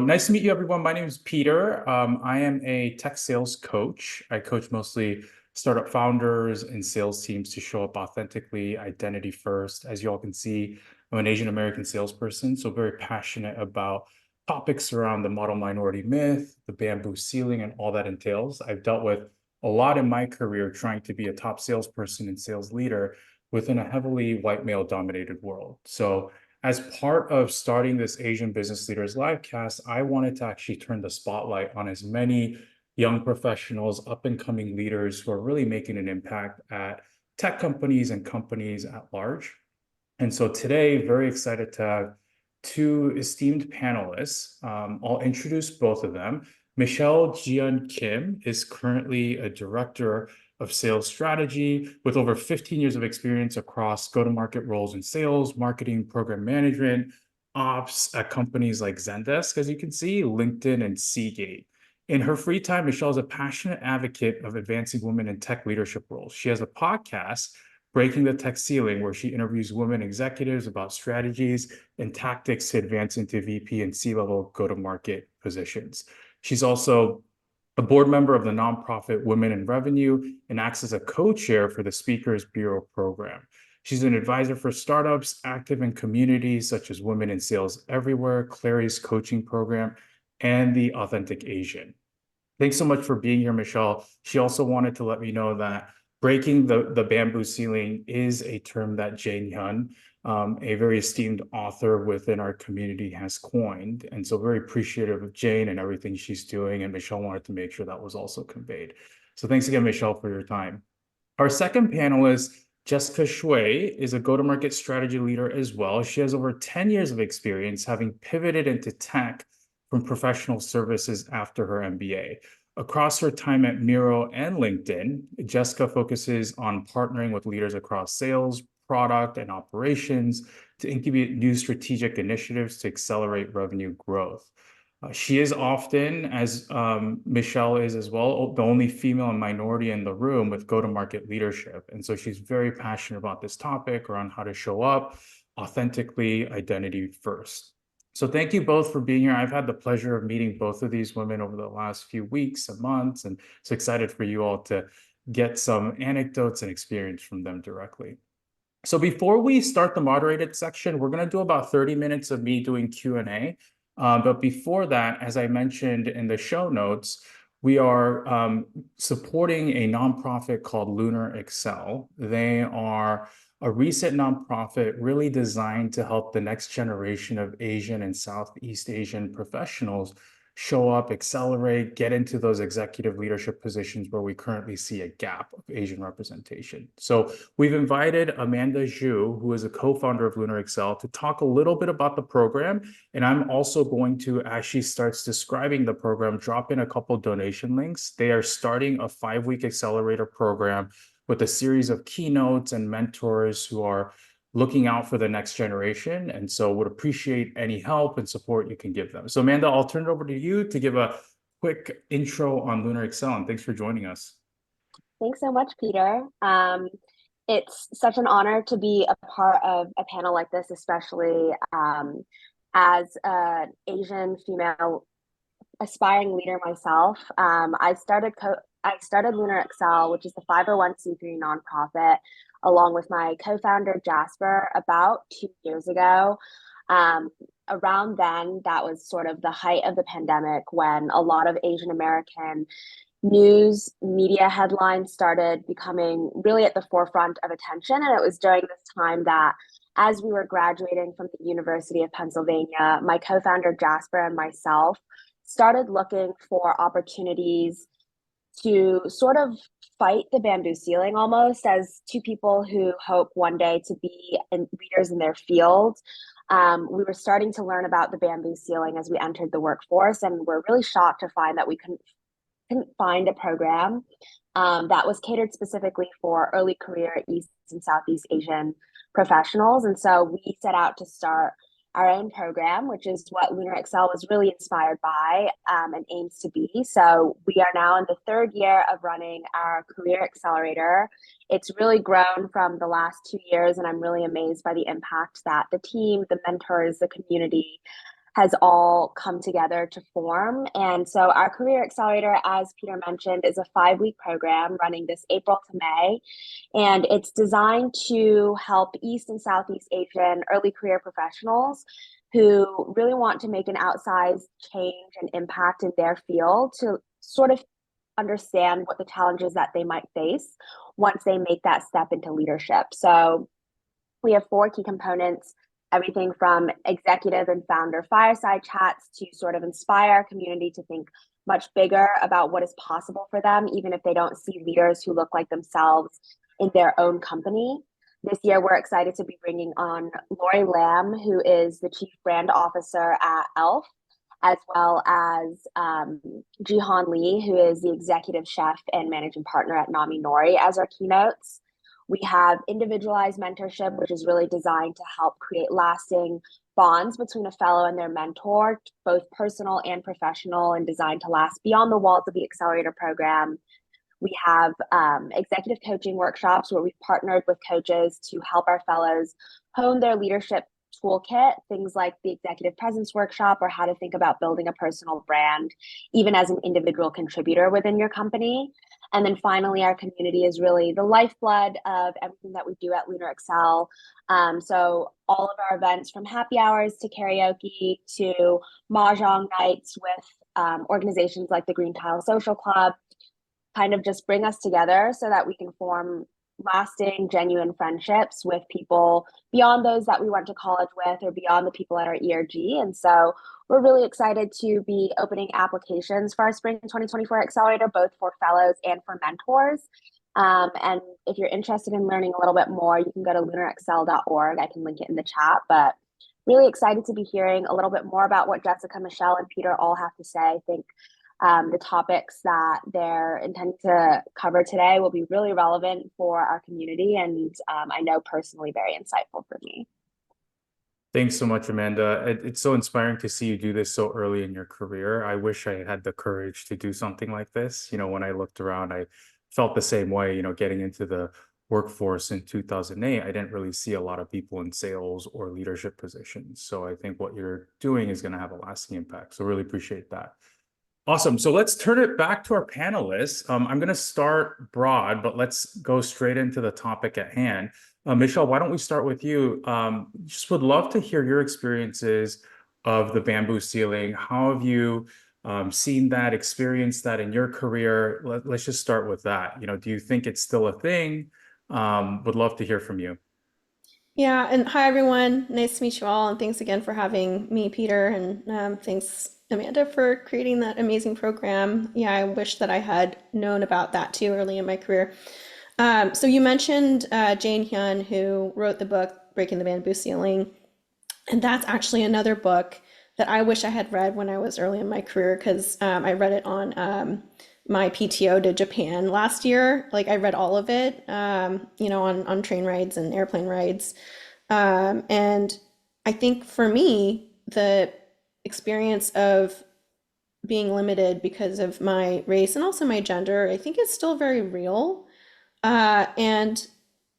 Nice to meet you, everyone. My name is Peter. I am a tech sales coach. I coach mostly startup founders and sales teams to show up authentically, identity first. As you all can see, I'm an Asian American salesperson, so very passionate about topics around the model minority myth, the bamboo ceiling, and all that entails. I've dealt with a lot in my career trying to be a top salesperson and sales leader within a heavily white male dominated world. So as part of starting this Asian Business Leaders Livecast, I wanted to actually turn the spotlight on as many young professionals, up and coming leaders who are really making an impact at tech companies and companies at large. And so today, very excited to have two esteemed panelists. I'll introduce both of them. Michelle Ji-Yeun Kim is currently a director of sales strategy with over 15 years of experience across go-to-market roles in sales, marketing, program management, ops at companies like Zendesk, as you can see, LinkedIn, and Seagate. In her free time, Michelle is a passionate advocate of advancing women in tech leadership roles. She has a podcast, Breaking the Tech Ceiling, where she interviews women executives about strategies and tactics to advance into VP and C-level go-to-market positions. She's also a board member of the nonprofit Women in Revenue and acts as a co-chair for the Speakers Bureau program. She's an advisor for startups, active in communities such as Women in Sales Everywhere, Clary's coaching program, and the Authentic Asian. Thanks so much for being here, Michelle. She also wanted to let me know that breaking the bamboo ceiling is a term that Ji-Yeun, a very esteemed author within our community, has coined. And so very appreciative of Jane and everything she's doing. And Michelle wanted to make sure that was also conveyed. So thanks again, Michelle, for your time. Our second panelist, Jessica Hsueh, is a go-to-market strategy leader as well. She has over 10 years of experience, having pivoted into tech from professional services after her MBA. Across her time at Miro and LinkedIn, Jessica focuses on partnering with leaders across sales, product, and operations to incubate new strategic initiatives to accelerate revenue growth. She is often, as Michelle is as well, the only female and minority in the room with go-to-market leadership. And so she's very passionate about this topic around how to show up authentically, identity first. So thank you both for being here. I've had the pleasure of meeting both of these women over the last few weeks and months, and so excited for you all to get some anecdotes and experience from them directly. So before we start the moderated section, we're going to do about 30 minutes of me doing Q&A. But before that, as I mentioned in the show notes, we are supporting a nonprofit called Lunar Excel. They are a recent nonprofit really designed to help the next generation of Asian and Southeast Asian professionals show up, accelerate, get into those executive leadership positions where we currently see a gap of Asian representation. So we've invited Amanda Zhu, who is a co-founder of Lunar Excel, to talk a little bit about the program. And I'm also going to, as she starts describing the program, drop in a couple donation links. They are starting a 5-week accelerator program with a series of keynotes and mentors who are looking out for the next generation. And so would appreciate any help and support you can give them. So Amanda, I'll turn it over to you to give a quick intro on Lunar Excel, and thanks for joining us. Thanks so much, Peter. It's such an honor to be a part of a panel like this, especially as an Asian female aspiring leader myself. I started Lunar Excel, which is the 501c3 nonprofit, along with my co-founder Jasper about 2 years ago. Around then, that was sort of the height of the pandemic when a lot of Asian American news media headlines started becoming really at the forefront of attention. And it was during this time that, as we were graduating from the University of Pennsylvania, my co-founder Jasper and myself started looking for opportunities to sort of fight the bamboo ceiling almost as two people who hope one day to be leaders in their field. We were starting to learn about the bamboo ceiling as we entered the workforce, and we're really shocked to find that we couldn't find a program that was catered specifically for early career East and Southeast Asian professionals. And so we set out to start our own program, which is what Lunar Excel was really inspired by and aims to be. So we are now in the 3rd year of running our career accelerator. It's really grown from the last 2 years, and I'm really amazed by the impact that the team, the mentors, the community has all come together to form. And so our Career Accelerator, as Peter mentioned, is a 5-week program running this April to May. And it's designed to help East and Southeast Asian early career professionals who really want to make an outsized change and impact in their field to sort of understand what the challenges that they might face once they make that step into leadership. So we have 4 key components, everything from executive and founder fireside chats to sort of inspire our community to think much bigger about what is possible for them, even if they don't see leaders who look like themselves in their own company. This year, we're excited to be bringing on Lori Lamb, who is the Chief Brand Officer at Elf, as well as Ji-Yeun Lee, who is the Executive Chef and Managing Partner at Nami Nori, as our keynotes. We have individualized mentorship, which is really designed to help create lasting bonds between a fellow and their mentor, both personal and professional, and designed to last beyond the walls of the Accelerator program. We have executive coaching workshops where we've partnered with coaches to help our fellows hone their leadership toolkit, things like the executive presence workshop or how to think about building a personal brand, even as an individual contributor within your company. And then finally, our community is really the lifeblood of everything that we do at Lunar Excel. So all of our events, from happy hours to karaoke to mahjong nights with organizations like the Green Tile Social Club, kind of just bring us together so that we can form lasting, genuine friendships with people beyond those that we went to college with or beyond the people at our ERG. And so we're really excited to be opening applications for our Spring 2024 Accelerator, both for fellows and for mentors. And if you're interested in learning a little bit more, you can go to lunarexcel.org. I can link it in the chat, but really excited to be hearing a little bit more about what Jessica, Michelle, and Peter all have to say. I think the topics that they're intending to cover today will be really relevant for our community, and I know personally very insightful for me. Thanks so much, Amanda. It's so inspiring to see you do this so early in your career. I wish I had the courage to do something like this. When I looked around, I felt the same way, getting into the workforce in 2008, I didn't really see a lot of people in sales or leadership positions. So I think what you're doing is going to have a lasting impact. So really appreciate that. Awesome. So let's turn it back to our panelists. I'm going to start broad, but let's go straight into the topic at hand. Michelle, why don't we start with you? Just would love to hear your experiences of the bamboo ceiling. How have you seen that, experienced that in your career? Let's just start with that. Do you think it's still a thing? Would love to hear from you. Yeah, and hi everyone. Nice to meet you all, and thanks again for having me, Peter, and thanks Amanda for creating that amazing program. Yeah, I wish that I had known about that too early in my career. So you mentioned Ji-Yeun, who wrote the book Breaking the Bamboo Ceiling, and that's actually another book that I wish I had read when I was early in my career because I read it on my PTO to Japan last year. Like I read all of it, on train rides and airplane rides. And I think for me, the experience of being limited because of my race and also my gender, I think is still very real. And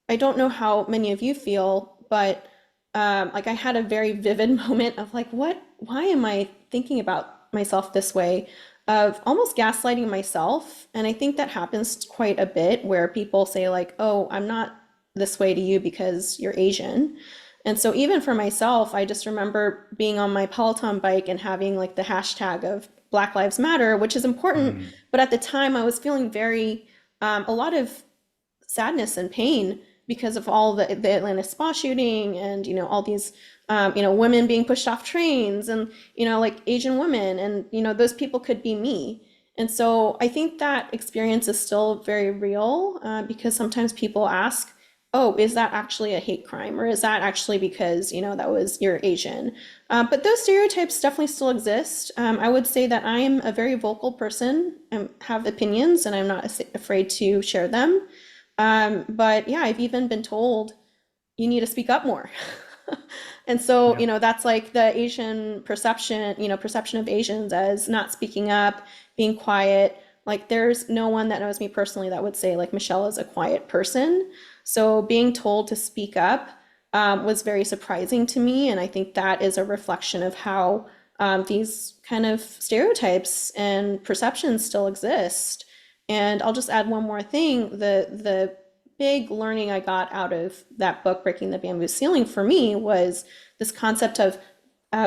I don't know how many of you feel, but like I had a very vivid moment of like, why am I thinking about myself this way? Of almost gaslighting myself. And I think that happens quite a bit where people say like, oh, I'm not this way to you because you're Asian. And so even for myself, I just remember being on my Peloton bike and having like the hashtag of Black Lives Matter, which is important. But at the time I was feeling very, a lot of sadness and pain because of all the Atlanta spa shooting and, all these, women being pushed off trains and, like Asian women and, those people could be me. And so I think that experience is still very real because sometimes people ask, oh, is that actually a hate crime? Or is that actually because, you're Asian? But those stereotypes definitely still exist. I would say that I am a very vocal person and have opinions and I'm not afraid to share them. But yeah, I've even been told you need to speak up more. And so, that's like the Asian perception of Asians as not speaking up, being quiet. Like there's no one that knows me personally that would say like Michelle is a quiet person. So being told to speak up was very surprising to me. And I think that is a reflection of how these kind of stereotypes and perceptions still exist. And I'll just add one more thing. The big learning I got out of that book, Breaking the Bamboo Ceiling, for me was this concept of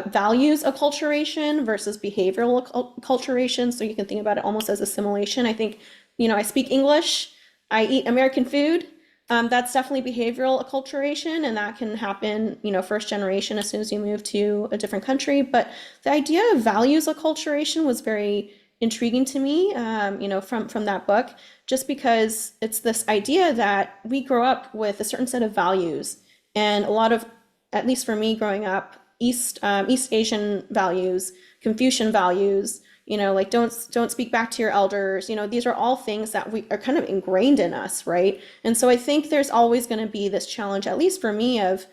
values acculturation versus behavioral acculturation. So you can think about it almost as assimilation. I think, I speak English, I eat American food. That's definitely behavioral acculturation, and that can happen, first generation as soon as you move to a different country. But the idea of values acculturation was very intriguing to me, from that book, just because it's this idea that we grow up with a certain set of values, and a lot of, at least for me growing up, East Asian values, Confucian values, like don't speak back to your elders. These are all things that we are kind of ingrained in us, right? And so I think there's always going to be this challenge, at least for me, of,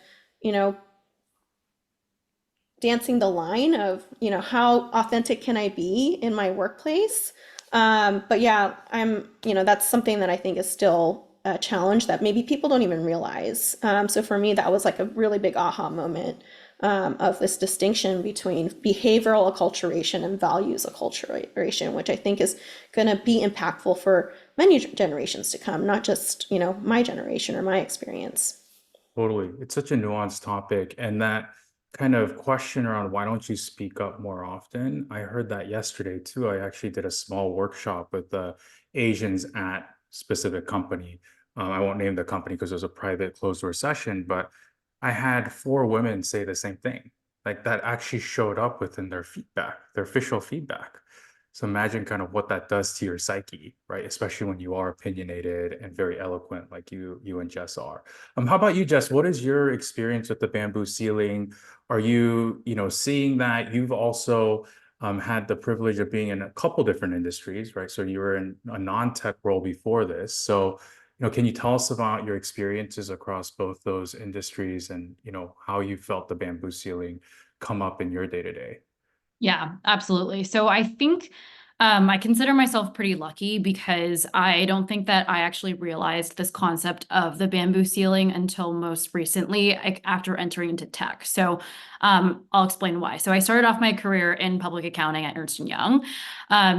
dancing the line of, how authentic can I be in my workplace? But yeah, that's something that I think is still a challenge that maybe people don't even realize. So for me, that was like a really big aha moment, of this distinction between behavioral acculturation and values acculturation, which I think is going to be impactful for many generations to come, not just, my generation or my experience. Totally. It's such a nuanced topic. And that kind of question around why don't you speak up more often? I heard that yesterday too. I actually did a small workshop with the Asians at specific company. I won't name the company because it was a private closed door session, but I had 4 women say the same thing. Like that actually showed up within their feedback, their official feedback. So imagine kind of what that does to your psyche, right? Especially when you are opinionated and very eloquent, like you and Jess are. How about you, Jess? What is your experience with the bamboo ceiling? Are you, seeing that? You've also had the privilege of being in a couple different industries, right? So you were in a non-tech role before this. So, can you tell us about your experiences across both those industries and, how you felt the bamboo ceiling come up in your day-to-day? Yeah, absolutely. So I think I consider myself pretty lucky because I don't think that I actually realized this concept of the bamboo ceiling until most recently, like after entering into tech. So I'll explain why. So I started off my career in public accounting at Ernst & Young,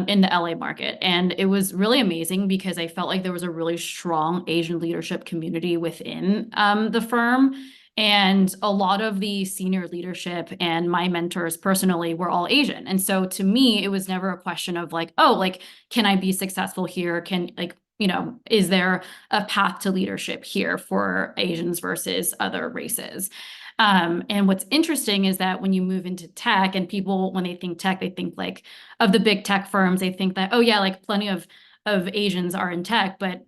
in the LA market. And it was really amazing because I felt like there was a really strong Asian leadership community within the firm. And a lot of the senior leadership and my mentors personally were all Asian. And so to me, it was never a question of like, oh, like, can I be successful here? Is there a path to leadership here for Asians versus other races? And what's interesting is that when you move into tech and people, when they think tech, they think like of the big tech firms, they think that, oh yeah, like plenty of Asians are in tech, but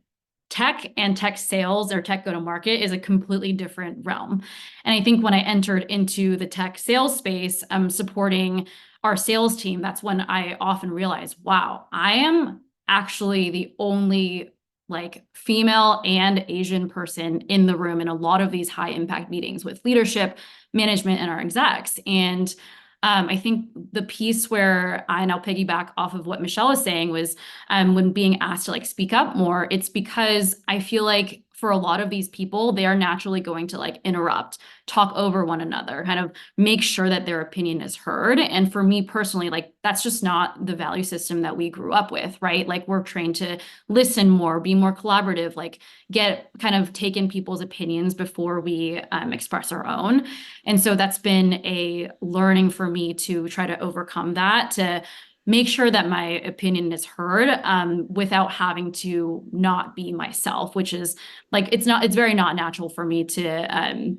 tech and tech sales or tech go-to-market is a completely different realm. And I think when I entered into the tech sales space, supporting our sales team, that's when I often realized, wow, I am actually the only like female and Asian person in the room in a lot of these high impact meetings with leadership, management, and our execs. And I think the piece where and I'll piggyback off of what Michelle was saying was when being asked to like speak up more, it's because I feel like for a lot of these people, they are naturally going to like interrupt, talk over one another, kind of make sure that their opinion is heard. And for me personally, like that's just not the value system that we grew up with, right? Like we're trained to listen more, be more collaborative, like get kind of take in people's opinions before we express our own. And so that's been a learning for me to try to overcome that, to make sure that my opinion is heard without having to not be myself, which is like it's very not natural for me to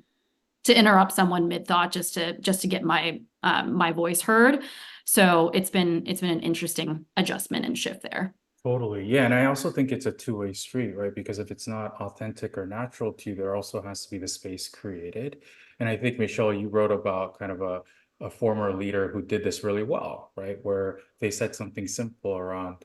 interrupt someone mid-thought just to get my my voice heard. So it's been an interesting adjustment and shift there. Totally. Yeah. And I also think it's a two-way street, right? Because if it's not authentic or natural to you, there also has to be the space created. And I think, Michelle, you wrote about kind of a former leader who did this really well, right? Where they said something simple around,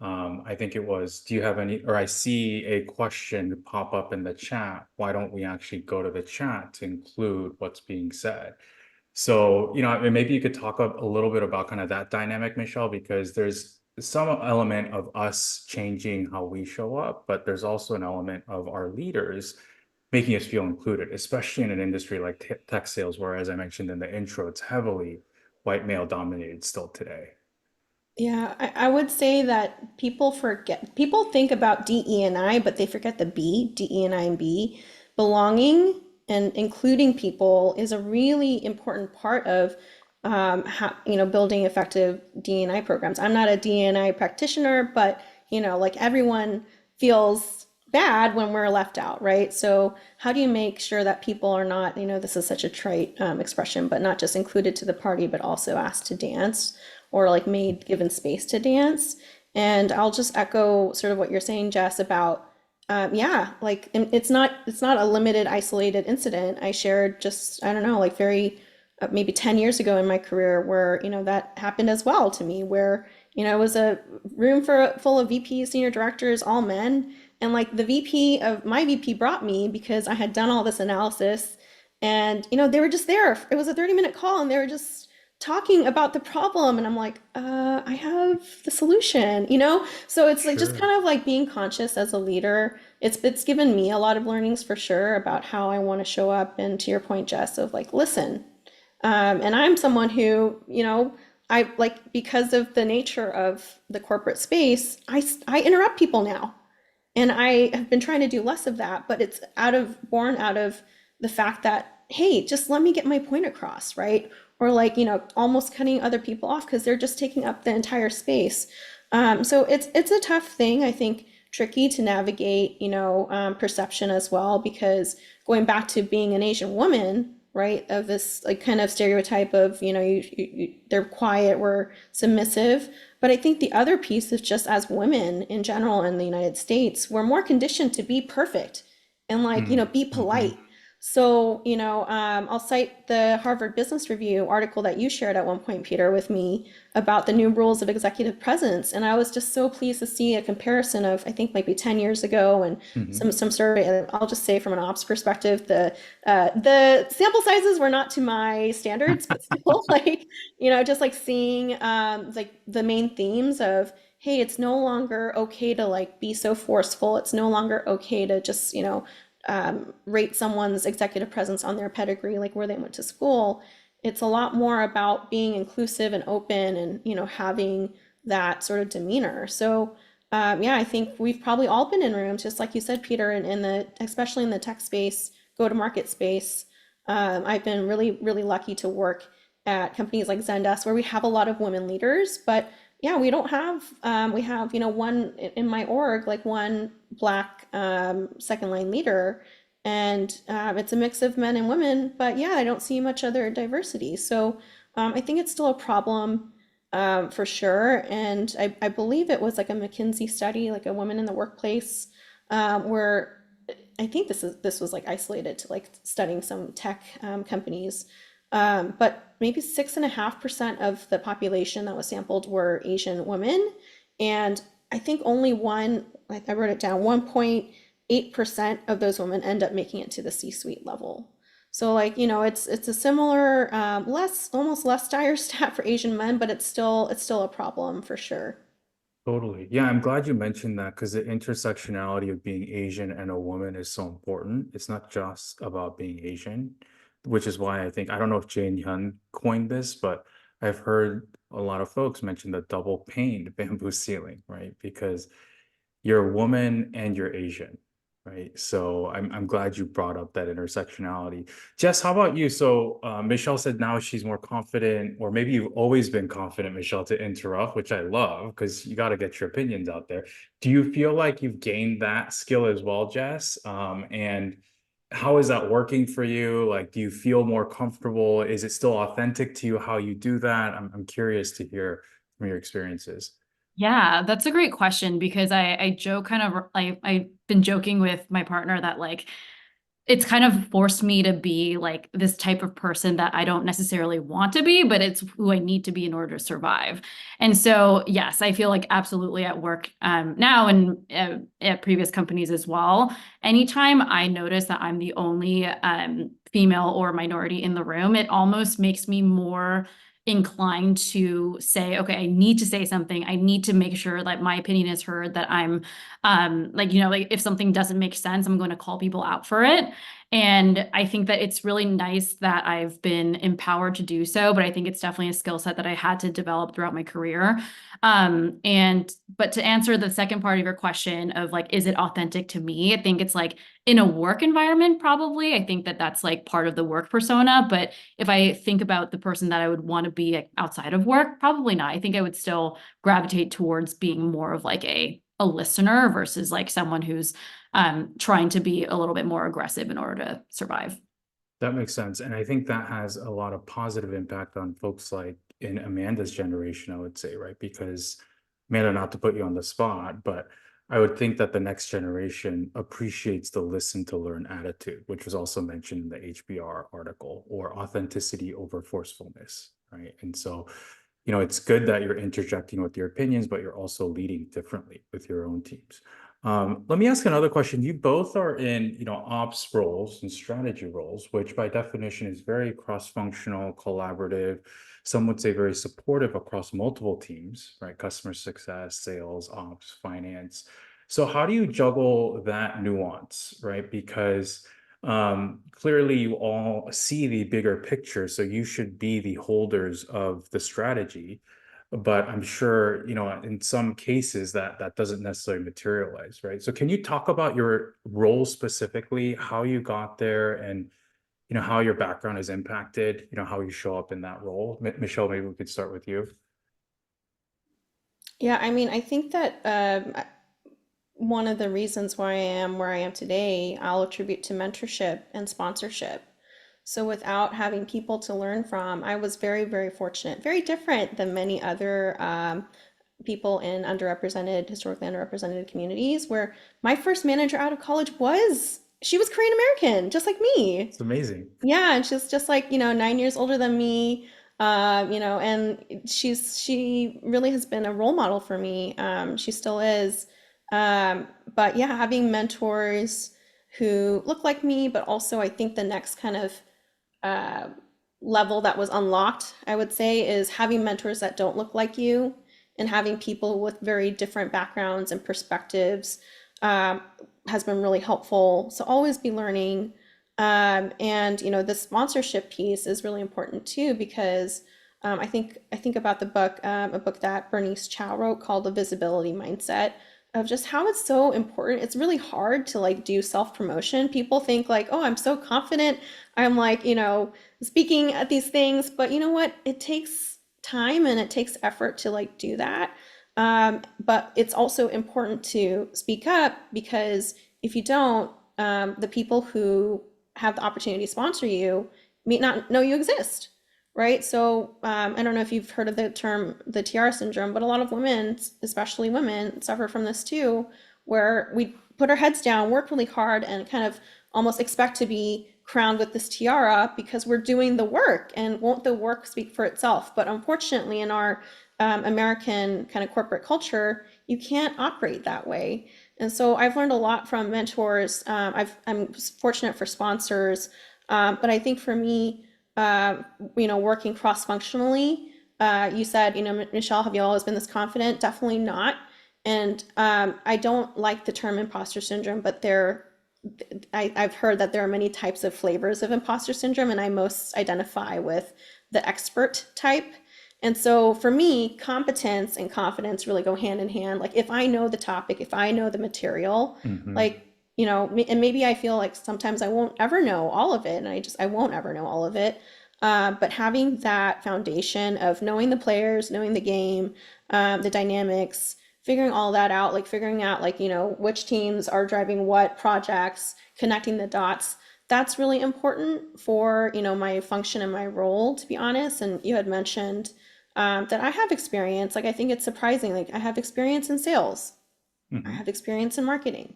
I think it was, do you have any, or I see a question pop up in the chat. Why don't we actually go to the chat to include what's being said? So, maybe you could talk a little bit about kind of that dynamic, Michelle, because there's some element of us changing how we show up, but there's also an element of our leaders making us feel included, especially in an industry like tech sales, where, as I mentioned in the intro, it's heavily white male dominated still today. Yeah, I would say that people think about DE and I, but they forget the B, DE and I and B. Belonging and including people is a really important part of building effective D&I programs. I'm not a D&I practitioner, but like everyone feels bad when we're left out, right? So how do you make sure that people are not, this is such a trite expression, but not just included to the party, but also asked to dance or like made given space to dance? And I'll just echo sort of what you're saying, Jess, about yeah, like it's not a limited, isolated incident. I shared just, I don't know, like very maybe 10 years ago in my career where, that happened as well to me, where, it was a room full of VPs, senior directors, all men. And like my VP brought me because I had done all this analysis and, they were just there. It was a 30-minute call and they were just talking about the problem. And I'm like, I have the solution, So it's like just Sure. kind of like being conscious as a leader. It's given me a lot of learnings for sure about how I want to show up. And to your point, Jess, of like, listen, and I'm someone who, I like because of the nature of the corporate space, I interrupt people now. And I have been trying to do less of that, but it's born out of the fact that, hey, just let me get my point across, right? Or like, almost cutting other people off because they're just taking up the entire space. So it's a tough thing, I think, tricky to navigate, perception as well, because going back to being an Asian woman, right, of this like kind of stereotype of, they're quiet, we're submissive. But I think the other piece is just as women in general in the United States, we're more conditioned to be perfect and like, be Mm-hmm. polite. So, I'll cite the Harvard Business Review article that you shared at one point, Peter, with me about the new rules of executive presence. And I was just so pleased to see a comparison of, I think maybe 10 years ago and Mm-hmm. some survey. And I'll just say from an ops perspective, the sample sizes were not to my standards, but still like, just like seeing like the main themes of, hey, it's no longer okay to like be so forceful. It's no longer okay to just, rate someone's executive presence on their pedigree, like where they went to school. It's a lot more about being inclusive and open and, having that sort of demeanor. So, yeah, I think we've probably all been in rooms, just like you said, Peter, and especially in the tech space, go-to-market space. I've been really, really lucky to work at companies like Zendesk where we have a lot of women leaders, but yeah, we don't have, we have, one in my org, like one Black second line leader, and it's a mix of men and women, but yeah, I don't see much other diversity. So I think it's still a problem for sure. And I believe it was like a McKinsey study, like a woman in the workplace, where I think this was like isolated to like studying some tech companies, but maybe 6.5% of the population that was sampled were Asian women, and I think only like I wrote it down, 1.8% of those women end up making it to the C-suite level. So like, it's a similar, almost less dire stat for Asian men, but it's still a problem for sure. Totally. Yeah, I'm glad you mentioned that because the intersectionality of being Asian and a woman is so important. It's not just about being Asian, which is why I think, I don't know if Ji-Yeun coined this, but I've heard a lot of folks mention the double paned bamboo ceiling, right? Because you're a woman and you're Asian, right? So I'm glad you brought up that intersectionality. Jess, how about you? So Michelle said now she's more confident, or maybe you've always been confident, Michelle, to interrupt, which I love because you got to get your opinions out there. Do you feel like you've gained that skill as well, Jess? And how is that working for you? Like, do you feel more comfortable? Is it still authentic to you how you do that? I'm curious to hear from your experiences. Yeah, that's a great question because I joke kind of like I've been joking with my partner that like it's kind of forced me to be like this type of person that I don't necessarily want to be, but it's who I need to be in order to survive. And so, yes, I feel like absolutely at work now and at previous companies as well. Anytime I notice that I'm the only female or minority in the room, it almost makes me more inclined to say, okay, I need to say something. I need to make sure that my opinion is heard, that I'm like, like if something doesn't make sense, I'm going to call people out for it. And I think that it's really nice that I've been empowered to do so, but I think it's definitely a skill set that I had to develop throughout my career. But to answer the second part of your question of like, is it authentic to me? I think it's like in a work environment, probably. I think that that's like part of the work persona. But if I think about the person that I would want to be like, outside of work, probably not. I think I would still gravitate towards being more of like a listener versus like someone who's trying to be a little bit more aggressive in order to survive. That makes sense. And I think that has a lot of positive impact on folks like in Amanda's generation, I would say, right? Because Amanda, not to put you on the spot, but I would think that the next generation appreciates the listen to learn attitude, which was also mentioned in the HBR article, or authenticity over forcefulness, right? And so, it's good that you're interjecting with your opinions, but you're also leading differently with your own teams. Let me ask another question. You both are in, ops roles and strategy roles, which by definition is very cross-functional, collaborative. Some would say very supportive across multiple teams, right? Customer success, sales, ops, finance. So how do you juggle that nuance, right? Because clearly you all see the bigger picture, so you should be the holders of the strategy. But I'm sure, in some cases that doesn't necessarily materialize, right? So can you talk about your role specifically, how you got there, and how your background has impacted, how you show up in that role? Michelle, maybe we could start with you. Yeah, I mean, I think that one of the reasons why I am where I am today, I'll attribute to mentorship and sponsorship. So without having people to learn from, I was very, very fortunate, very different than many other people in historically underrepresented communities, where my first manager out of college she was Korean American, just like me. It's amazing. Yeah, and she's just like, 9 years older than me, and she really has been a role model for me. She still is. But yeah, having mentors who look like me, but also I think the next kind of uh, level that was unlocked, I would say, is having mentors that don't look like you and having people with very different backgrounds and perspectives has been really helpful. So always be learning. And the sponsorship piece is really important too, because I think about the book, a book that Bernice Chow wrote called The Visibility Mindset, of just how it's so important. It's really hard to like do self-promotion. People think like, oh, I'm so confident. I'm like, speaking at these things, but you know what? It takes time and it takes effort to like do that. But it's also important to speak up, because if you don't, the people who have the opportunity to sponsor you may not know you exist, right? So I don't know if you've heard of the term the tiara syndrome, but a lot of women, especially women, suffer from this too, where we put our heads down, work really hard, and kind of almost expect to be crowned with this tiara because we're doing the work, and won't the work speak for itself? But unfortunately, in our American kind of corporate culture, you can't operate that way. And so I've learned a lot from mentors. I'm fortunate for sponsors, but I think for me, working cross-functionally, you said, Michelle, have you always been this confident? Definitely not. And I don't like the term imposter syndrome, but I've heard that there are many types of flavors of imposter syndrome, and I most identify with the expert type. And so for me, competence and confidence really go hand in hand. Like if I know the topic, if I know the material, like, and maybe I feel like sometimes I won't ever know all of it, and I won't ever know all of it. But having that foundation of knowing the players, knowing the game, the dynamics, figuring all that out, like figuring out like, which teams are driving what projects, connecting the dots, that's really important for, my function and my role, to be honest. And you had mentioned that I have experience. Like, I think it's surprising. Like, I have experience in sales. I have experience in marketing,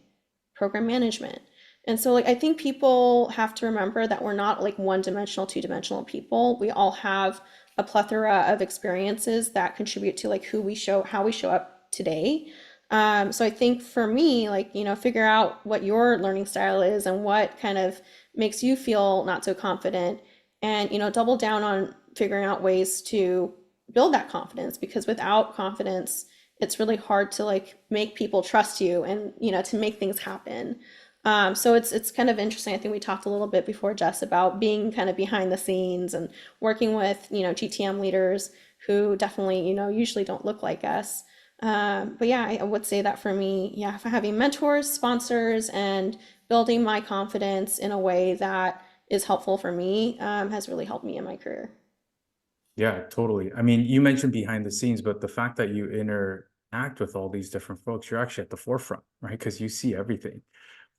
program management. And so, like, I think people have to remember that we're not like one-dimensional, two-dimensional people. We all have a plethora of experiences that contribute to like how we show up today. So I think for me, like, figure out what your learning style is and what kind of makes you feel not so confident, and, double down on figuring out ways to build that confidence, because without confidence, it's really hard to like make people trust you and, to make things happen. So it's kind of interesting. I think we talked a little bit before, Jess, about being kind of behind the scenes and working with, GTM leaders who definitely, usually don't look like us. But yeah, I would say that for me, yeah, for having mentors, sponsors, and building my confidence in a way that is helpful for me, has really helped me in my career. Yeah, totally. I mean, you mentioned behind the scenes, but the fact that you interact with all these different folks, you're actually at the forefront, right? Because you see everything.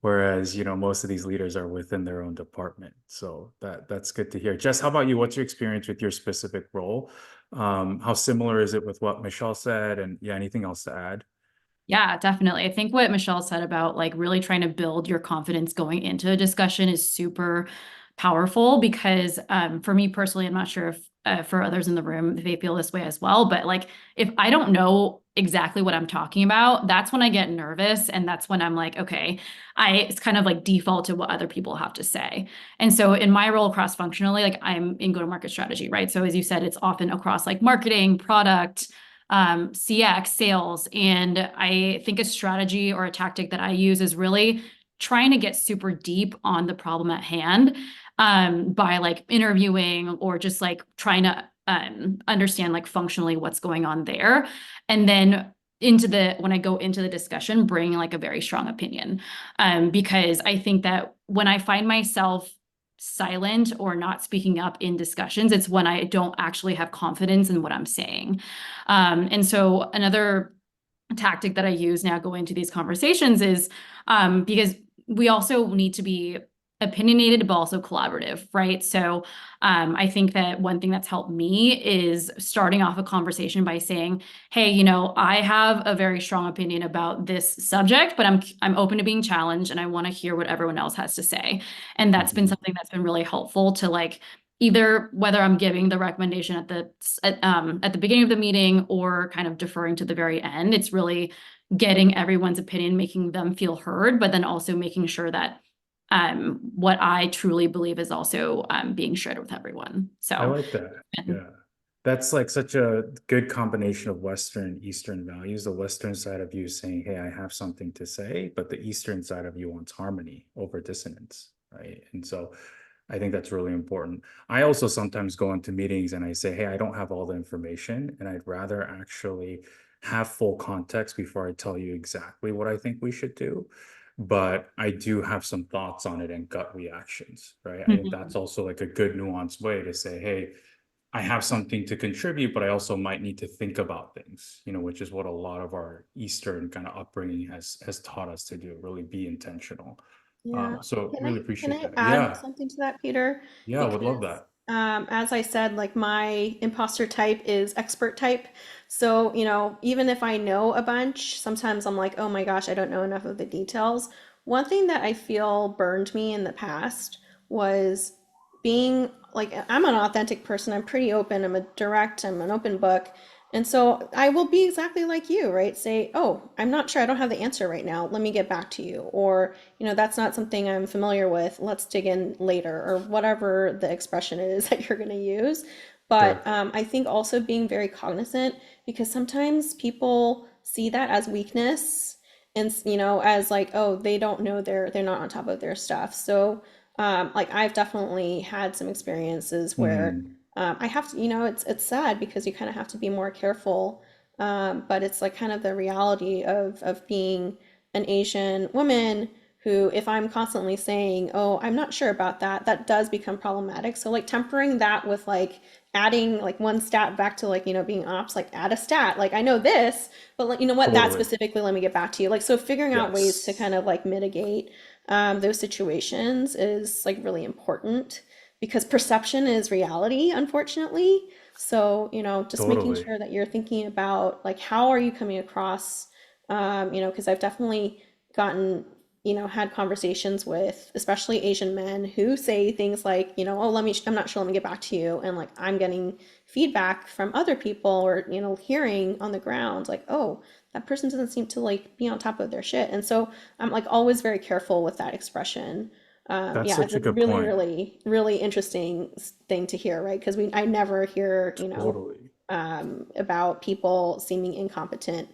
Whereas, most of these leaders are within their own department. So that's good to hear. Jess, how about you? What's your experience with your specific role? How similar is it with what Michelle said? And yeah, anything else to add? Yeah, definitely. I think what Michelle said about like really trying to build your confidence going into a discussion is super powerful because for me personally, I'm not sure if for others in the room, they feel this way as well. But like, if I don't know exactly what I'm talking about, that's when I get nervous. And that's when I'm like, okay, it's kind of like default to what other people have to say. And so in my role cross-functionally, like I'm in go-to-market strategy, right? So as you said, it's often across like marketing, product, CX, sales. And I think a strategy or a tactic that I use is really trying to get super deep on the problem at hand by like interviewing or just like trying to understand like functionally what's going on there. And then when I go into the discussion, bring like a very strong opinion. Because I think that when I find myself silent or not speaking up in discussions, it's when I don't actually have confidence in what I'm saying. And so another tactic that I use now going into these conversations is because we also need to be opinionated but also collaborative, right? So I think that one thing that's helped me is starting off a conversation by saying, hey, I have a very strong opinion about this subject, but I'm open to being challenged and I want to hear what everyone else has to say. And that's been something that's been really helpful to like either whether I'm giving the recommendation at the beginning of the meeting or kind of deferring to the very end. It's really getting everyone's opinion, making them feel heard, but then also making sure that what I truly believe is also being shared with everyone. So I like that. Yeah. That's like such a good combination of Western and Eastern values. The Western side of you saying, hey, I have something to say, but the Eastern side of you wants harmony over dissonance, right? And so I think that's really important. I also sometimes go into meetings and I say, hey, I don't have all the information, and I'd rather actually have full context before I tell you exactly what I think we should do. But I do have some thoughts on it and gut reactions, right? I think that's also like a good nuanced way to say, hey, I have something to contribute, but I also might need to think about things, which is what a lot of our Eastern kind of upbringing has taught us to do, really be intentional. Yeah. So Can really I appreciate that. add Yeah. something to that, Peter? Yeah, I would love Because that. as I said, like my imposter type is expert type. So, even if I know a bunch, sometimes I'm like, oh my gosh, I don't know enough of the details. One thing that I feel burned me in the past was being like, I'm an authentic person. I'm pretty open. I'm an open book. And so I will be exactly like you, right? Say, oh, I'm not sure. I don't have the answer right now. Let me get back to you. Or, that's not something I'm familiar with. Let's dig in later, or whatever the expression is that you're going to use. But Sure. I think also being very cognizant, because sometimes people see that as weakness and, as like, oh, they don't know they're not on top of their stuff. So, like I've definitely had some experiences where Mhm. I have to, it's sad because you kind of have to be more careful. But it's like kind of the reality of being an Asian woman who, if I'm constantly saying, oh, I'm not sure about that, that does become problematic. So like tempering that with like adding like one stat back to like, being ops, like add a stat, like I know this, but like, what, that Totally. specifically, let me get back to you. Like, so figuring out ways to Yes. kind of like mitigate those situations is like really important, because perception is reality, unfortunately. So, just making Totally. sure that you're thinking about like how are you coming across, because I've definitely gotten, had conversations with especially Asian men who say things like, oh, I'm not sure, let me get back to you. And like I'm getting feedback from other people, or, hearing on the ground like, oh, that person doesn't seem to like be on top of their shit. And so I'm like always very careful with that expression. That's Yeah, it's such a a good really, point. really, really interesting thing to hear, right? Because I never hear, Totally. about people seeming incompetent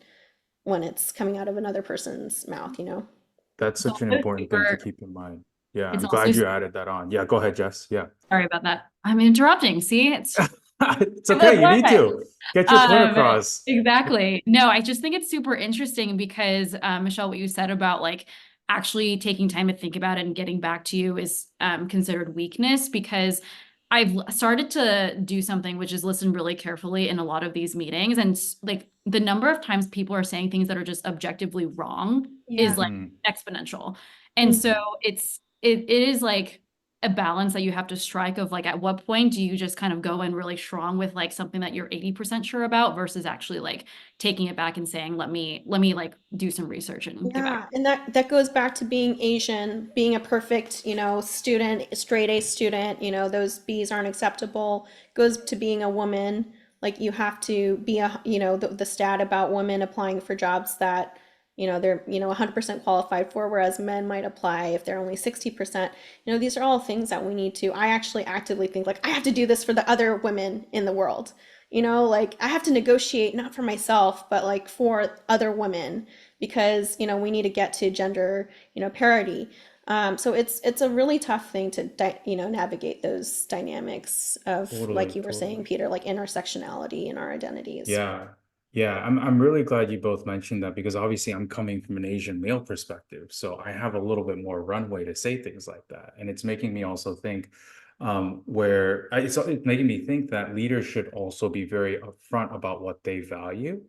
when it's coming out of another person's mouth, That's It's such an also important thing to super, keep in mind. Yeah, it's I'm also, glad you added that on. Yeah, go ahead, Jess. Yeah. sorry about that. I'm interrupting. See, it's It's the okay. You need what? to get your point across. Exactly. No, I just think it's super interesting because, Michelle, what you said about like actually taking time to think about it and getting back to you is considered weakness because started to do something which is listen really carefully in a lot of these meetings and like the number of times people are saying things that are just objectively wrong is Yeah. like Mm, exponential. And so Mhm. it is like a balance that you have to strike of like at what point do you just kind of go in really strong with like something that you're 80% sure about versus actually like taking it back and saying let me like do some research and get back. Yeah, and that goes back to being Asian, being a perfect, student, straight A student, those B's aren't acceptable. Goes to being a woman, like you have to be the stat about women applying for jobs that, they're, 100% qualified for, whereas men might apply if they're only 60%. These are all things that we need to, I actually actively think like I have to do this for the other women in the world. Like I have to negotiate not for myself, but like for other women because we need to get to gender parity. So it's a really tough thing to navigate those dynamics of like totally, you were saying, totally. Peter, like intersectionality in our identities. Yeah. Yeah, I'm really glad you both mentioned that because obviously I'm coming from an Asian male perspective. So I have a little bit more runway to say things like that. And it's making me also think it's making me think that leaders should also be very upfront about what they value.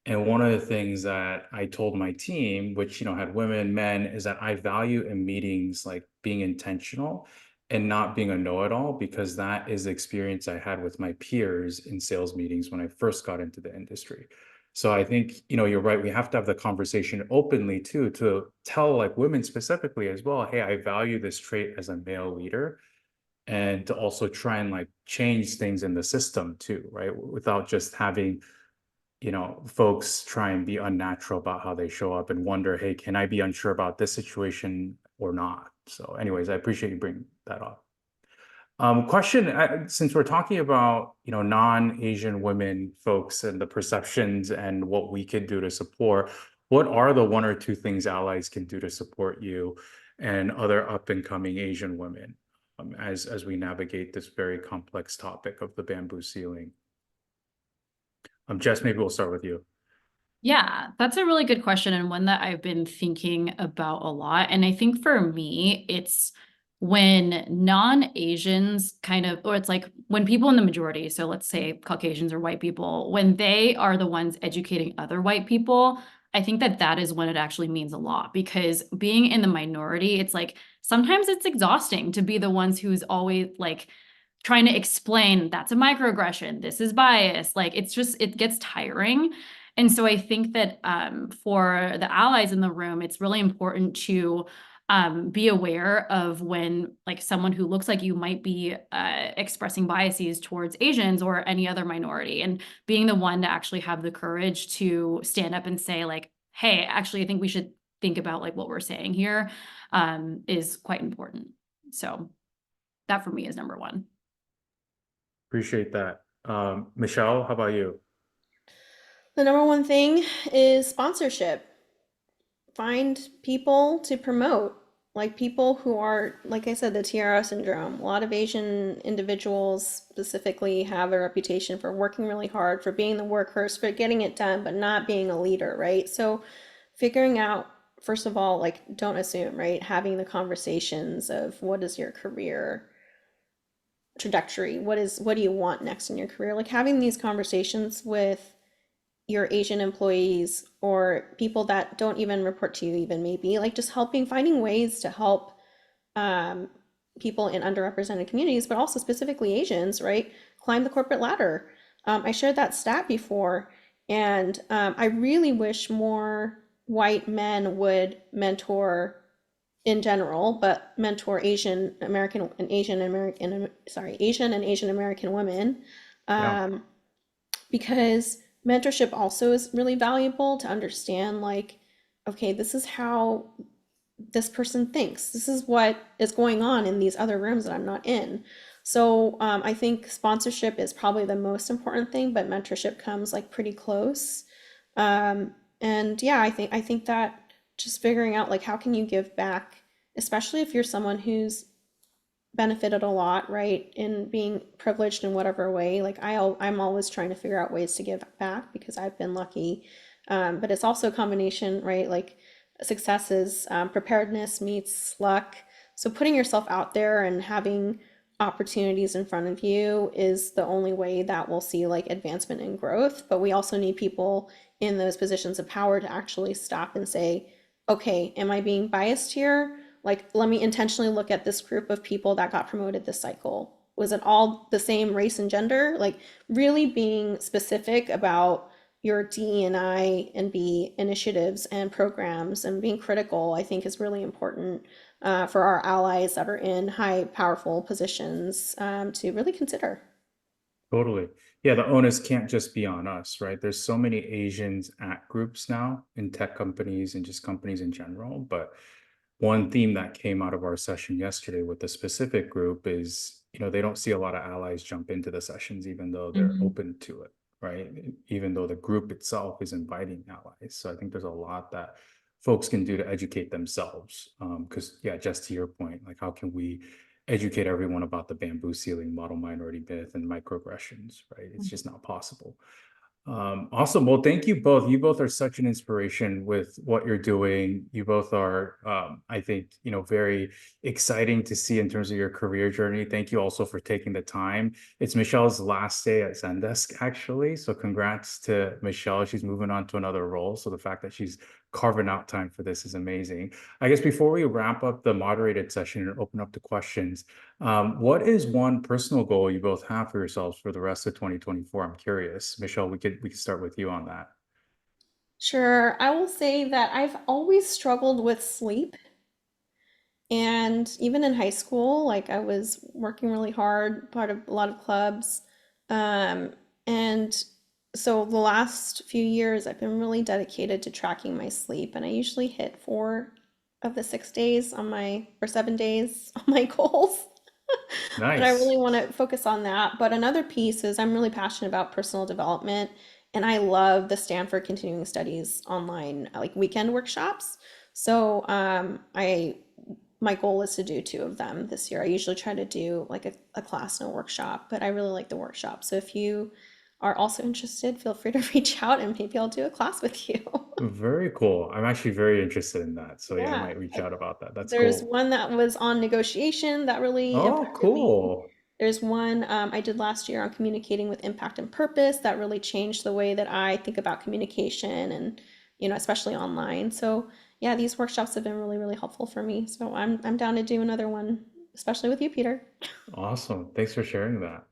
And one of the things that I told my team, which had women, men, is that I value in meetings like being intentional and not being a know-it-all because that is the experience I had with my peers in sales meetings when I first got into the industry. So I think, you're right. We have to have the conversation openly too, to tell like women specifically as well, hey, I value this trait as a male leader, and to also try and like change things in the system too, right? Without just having, folks try and be unnatural about how they show up and wonder, hey, can I be unsure about this situation or not? So anyways, I appreciate you bringing that up. Question, since we're talking about, non-Asian women folks and the perceptions and what we could do to support, what are the one or two things allies can do to support you and other up and coming Asian women as we navigate this very complex topic of the bamboo ceiling? Jess, maybe we'll start with you. Yeah, that's a really good question and one that I've been thinking about a lot. And I think for me, it's when non-Asians kind of, or it's like when people in the majority, so let's say Caucasians or white people, when they are the ones educating other white people, I think that that is when it actually means a lot because being in the minority, it's like sometimes it's exhausting to be the ones who's always like trying to explain that's a microaggression, this is bias. Like it's just, it gets tiring. And so I think that for the allies in the room, it's really important to be aware of when like someone who looks like you might be expressing biases towards Asians or any other minority and being the one to actually have the courage to stand up and say like, hey, actually, I think we should think about like what we're saying here is quite important. So that for me is number one. Appreciate that. Michelle, how about you? The number one thing is sponsorship. Find people to promote, like people who are, like I said, the tiara syndrome. A lot of Asian individuals specifically have a reputation for working really hard, for being the workhorse, for getting it done, but not being a leader, right? So figuring out, first of all, like don't assume, right? Having the conversations of what is your career trajectory? What do you want next in your career? Like having these conversations with your Asian employees or people that don't even report to you, even maybe like just helping, finding ways to help um, people in underrepresented communities, but also specifically Asians, right? Climb the corporate ladder. I shared that stat before, and I really wish more white men would mentor in general, but mentor Asian American and Asian American, sorry, Asian and Asian American women. Yeah. Um, because mentorship also is really valuable to understand like, okay, this is how this person thinks. This is what is going on in these other rooms that I'm not in. So I think sponsorship is probably the most important thing, but mentorship comes like pretty close. And yeah, I think that just figuring out like how can you give back, especially if you're someone who's benefited a lot, right, in being privileged in whatever way. Like I'm always trying to figure out ways to give back because I've been lucky. But it's also a combination, right? Like success is preparedness meets luck. So putting yourself out there and having opportunities in front of you is the only way that we'll see like advancement and growth. But we also need people in those positions of power to actually stop and say, okay, am I being biased here? Like, let me intentionally look at this group of people that got promoted this cycle. Was it all the same race and gender? Like, really being specific about your DE&I and B initiatives and programs and being critical, I think is really important for our allies that are in high, powerful positions to really consider. Totally. Yeah, the onus can't just be on us, right? There's so many Asians at groups now in tech companies and just companies in general. But one theme that came out of our session yesterday with the specific group is, they don't see a lot of allies jump into the sessions, even though they're Mhm. open to it, right? Even though the group itself is inviting allies. So I think there's a lot that folks can do to educate themselves. Because yeah, just to your point, like how can we educate everyone about the bamboo ceiling model minority myth and microaggressions, right? It's just not possible. Awesome. Well, thank you both. You both are such an inspiration with what you're doing. You both are, I think, very exciting to see in terms of your career journey. Thank you also for taking the time. It's Michelle's last day at Zendesk, actually. So congrats to Michelle. She's moving on to another role. So the fact that she's carving out time for this is amazing. I guess before we wrap up the moderated session and open up to questions, what is one personal goal you both have for yourselves for the rest of 2024? I'm curious. Michelle, we could start with you on that. Sure, I will say that I've always struggled with sleep. And even in high school, like I was working really hard, part of a lot of clubs. And so the last few years, I've been really dedicated to tracking my sleep. And I usually hit 4 of the 6 days on my, or 7 days on my goals. But I really Nice. want to focus on that. But another piece is I'm really passionate about personal development. And I love the Stanford Continuing Studies online, like weekend workshops. So my goal is to do 2 of them this year. I usually try to do like a class and a workshop, but I really like the workshop. So if you are also interested, feel free to reach out and maybe I'll do a class with you. Very cool. I'm actually very interested in that. So yeah, I Yeah, might reach out about that. That's there's cool. one that was on negotiation that really Oh, impacted me. cool. There's one I did last year on communicating with impact and purpose that really changed the way that I think about communication and, especially online. So yeah, these workshops have been really, really helpful for me. So I'm down to do another one, especially with you, Peter. Awesome. Thanks for sharing that.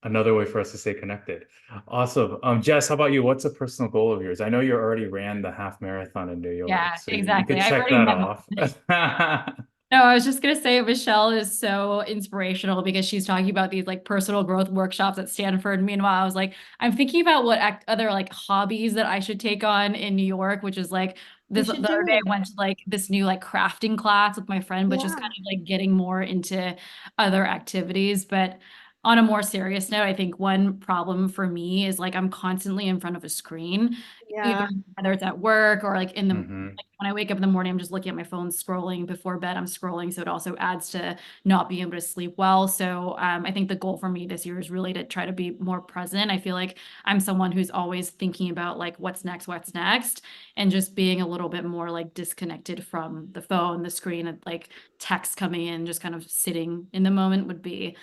Another way for us to stay connected. Awesome. Jess, how about you? What's a personal goal of yours? I know you already ran the half marathon in New York, Yeah, so you exactly. could I've check already that met. off. No, I was just gonna say Michelle is so inspirational because she's talking about these like personal growth workshops at Stanford. Meanwhile, I was like, I'm thinking about what other like hobbies that I should take on in New York, which is like You this the should other do day I it. went to like this new like crafting class with my friend, but just Yeah. kind of like getting more into other activities. But on a more serious note, I think one problem for me is like I'm constantly in front of a screen, either Yeah. whether it's at work or like in the Hmm. when I wake up in the morning, I'm just looking at my phone, scrolling. Before bed, I'm scrolling. So it also adds to not being able to sleep well. So I think the goal for me this year is really to try to be more present. I feel like I'm someone who's always thinking about like what's next, and just being a little bit more like disconnected from the phone, the screen, and like text coming in, just kind of sitting in the moment would be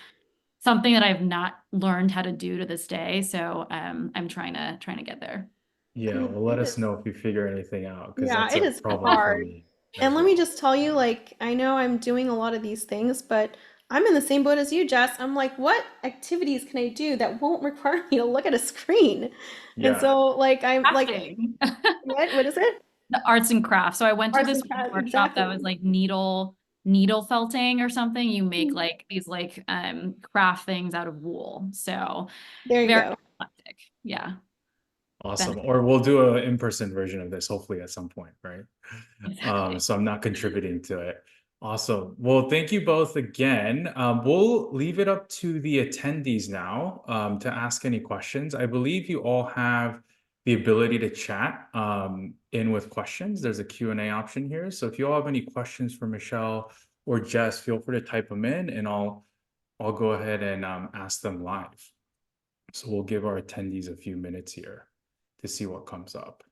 something that I've not learned how to do to this day. So I'm trying to get there. I Yeah, mean, well, let it us is, know if you figure anything out, because yeah, that's it a is problem for hard. me And as let me well. just tell you, like, I know I'm doing a lot of these things, but I'm in the same boat as you, Jess. I'm like, what activities can I do that won't require me to look at a screen? And Yeah. so, like, I'm like, Crafting. what is it? The arts and crafts. So I went to Arts this and crafts, workshop that was exactly. like needle felting or something. You make like these like craft things out of wool. So There you very go. eclectic. Yeah. Awesome. benefit. Or we'll do an in-person version of this hopefully at some point, right? Exactly. So I'm not contributing to it. Awesome. Well, thank you both again. We'll leave it up to the attendees now to ask any questions. I believe you all have the ability to chat in with questions. There's a Q&A option here. So if you all have any questions for Michelle or Jess, feel free to type them in and I'll go ahead and ask them live. So we'll give our attendees a few minutes here to see what comes up.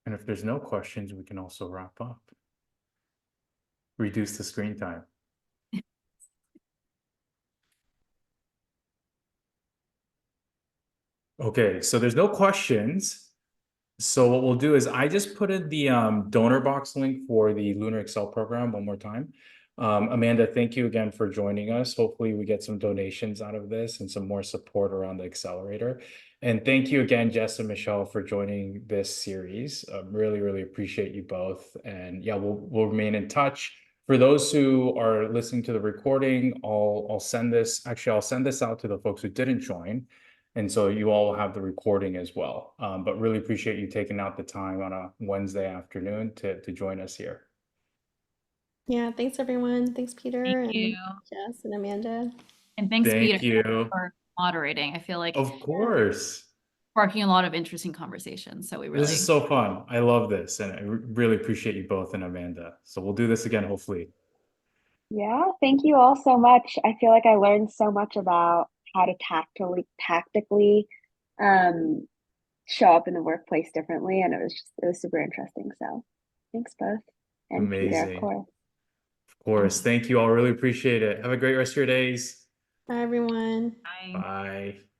And if there's no questions, we can also wrap up. Reduce the screen time. Okay, so there's no questions. So what we'll do is I just put in the donor box link for the Lunar Excel program one more time. Amanda, thank you again for joining us. Hopefully we get some donations out of this and some more support around the accelerator. And thank you again, Jess and Michelle, for joining this series. Really, really appreciate you both. And yeah, we'll remain in touch. For those who are listening to the recording, I'll send this, actually, I'll send this out to the folks who didn't join. And so you all will have the recording as well. But really appreciate you taking out the time on a Wednesday afternoon to join us here. Yeah, thanks everyone. Thanks, Peter Thank you. and Jess and Amanda. And thanks, Peter, Thank you. for moderating. I feel like Of course. sparking a lot of interesting conversations. So we This really is so fun. I love this. And I really appreciate you both and Amanda. So we'll do this again, hopefully. Yeah, thank you all so much. I feel like I learned so much about how to tactically show up in the workplace differently, and it was super interesting. So thanks both. And Peter, of Amazing. course. Of course. Thank you all. Really appreciate it. Have a great rest of your days. Bye, everyone. bye. Bye.